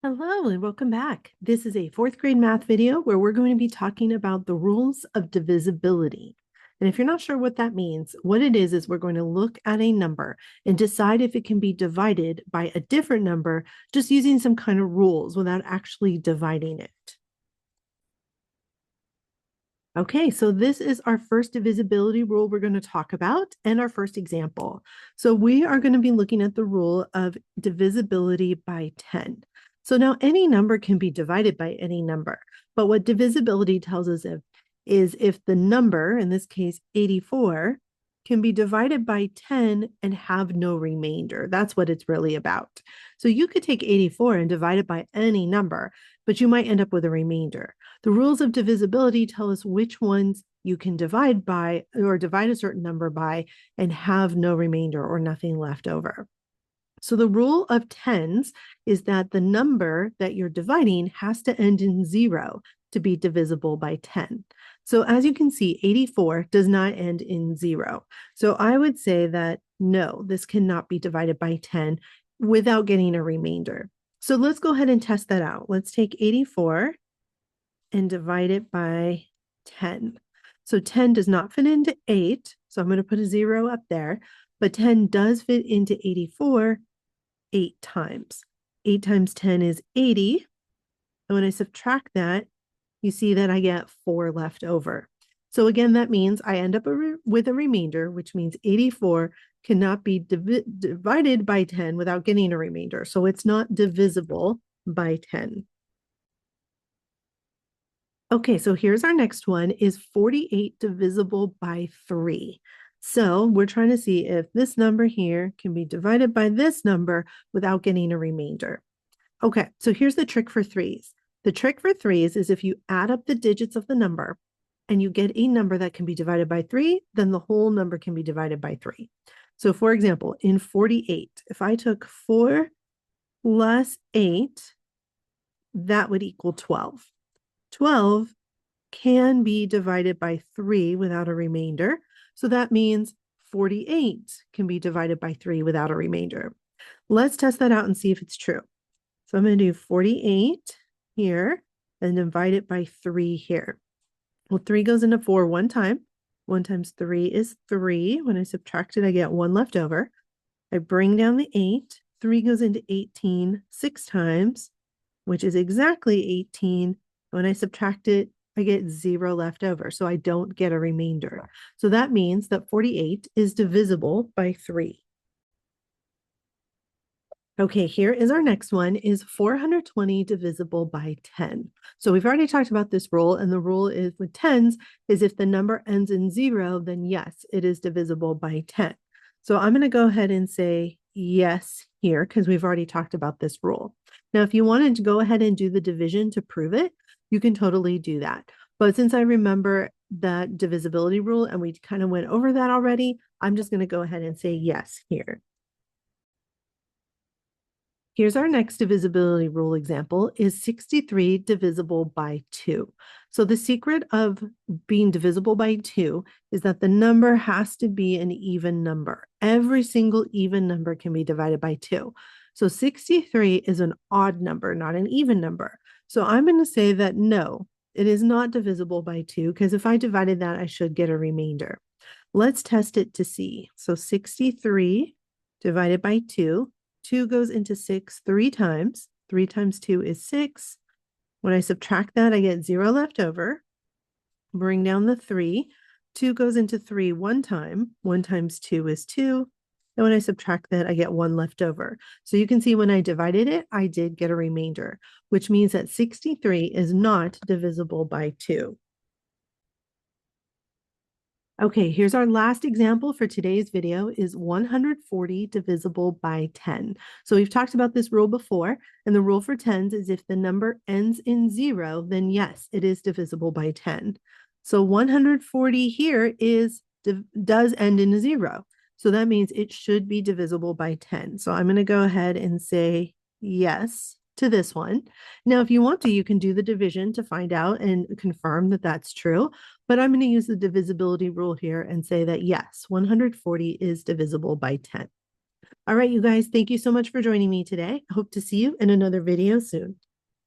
Hello and welcome back. This is a fourth grade math video where we're going to be talking about the rules of divisibility. And if you're not sure what that means, what it is we're going to look at a number and decide if it can be divided by a different number just using some kind of rules without actually dividing it. Okay, so this is our first divisibility rule we're going to talk about and our first example. So we are going to be looking at the rule of divisibility by 10. So now any number can be divided by any number, but what divisibility tells us is if the number, in this case 84, can be divided by 10 and have no remainder. That's what it's really about. So you could take 84 and divide it by any number, but you might end up with a remainder. The rules of divisibility tell us which ones you can divide by or divide a certain number by and have no remainder or nothing left over. So the rule of tens is that the number that you're dividing has to end in 0 to be divisible by 10. So as you can see, 84 does not end in 0. So I would say that no, this cannot be divided by 10 without getting a remainder. So let's go ahead and test that out. Let's take 84 and divide it by 10. So 10 does not fit into 8, so I'm going to put a 0 up there, but 10 does fit into 84 8 times. 8 times 10 is 80, and when I subtract that, you see that I get 4 left over. So again, that means I end up with a remainder, which means 84 cannot be divided by 10 without getting a remainder. So it's not divisible by 10. Okay, so here's our next one. Is 48 divisible by 3? So we're trying to see if this number here can be divided by this number without getting a remainder. Okay, so here's the trick for threes. The trick for threes is if you add up the digits of the number and you get a number that can be divided by 3, then the whole number can be divided by 3. So for example, in 48, if I took 4 plus 8, that would equal 12. 12 can be divided by 3 without a remainder. So that means 48 can be divided by 3 without a remainder. Let's test that out and see if it's true. So I'm going to do 48 here and divide it by 3 here. Well, 3 goes into 4 one time. 1 times 3 is 3. When I subtract it, I get 1 left over. I bring down the 8. 3 goes into 18 6 times, which is exactly 18. When I subtract it, I get 0 left over, so I don't get a remainder. So that means that 48 is divisible by 3. Okay, here is our next one. Is 420 divisible by 10? So we've already talked about this rule, and the rule is with tens is if the number ends in 0, then yes, it is divisible by 10. So I'm going to go ahead and say yes here because we've already talked about this rule. Now, if you wanted to go ahead and do the division to prove it, you can totally do that. But since I remember that divisibility rule and we kind of went over that already, I'm just going to go ahead and say yes here. Here's our next divisibility rule example. Is 63 divisible by 2? So the secret of being divisible by 2 is that the number has to be an even number. Every single even number can be divided by 2. So 63 is an odd number, not an even number. So I'm going to say that no, it is not divisible by 2 because if I divided that, I should get a remainder. Let's test it to see. So 63 divided by 2. 2 goes into 6 3 times. 3 times 2 is 6. When I subtract that, I get 0 left over. Bring down the 3. 2 goes into 3 one time. 1 times 2 is 2. And when I subtract that, I get 1 left over. So you can see when I divided it, I did get a remainder, which means that 63 is not divisible by 2. Okay, here's our last example for today's video. Is 140 divisible by 10? So we've talked about this rule before, and the rule for tens is if the number ends in 0, then yes, it is divisible by 10. So 140 here does end in a 0. So that means it should be divisible by 10. So I'm going to go ahead and say yes to this one. Now, if you want to, you can do the division to find out and confirm that that's true. But I'm going to use the divisibility rule here and say that yes, 140 is divisible by 10. All right, you guys, thank you so much for joining me today. I hope to see you in another video soon.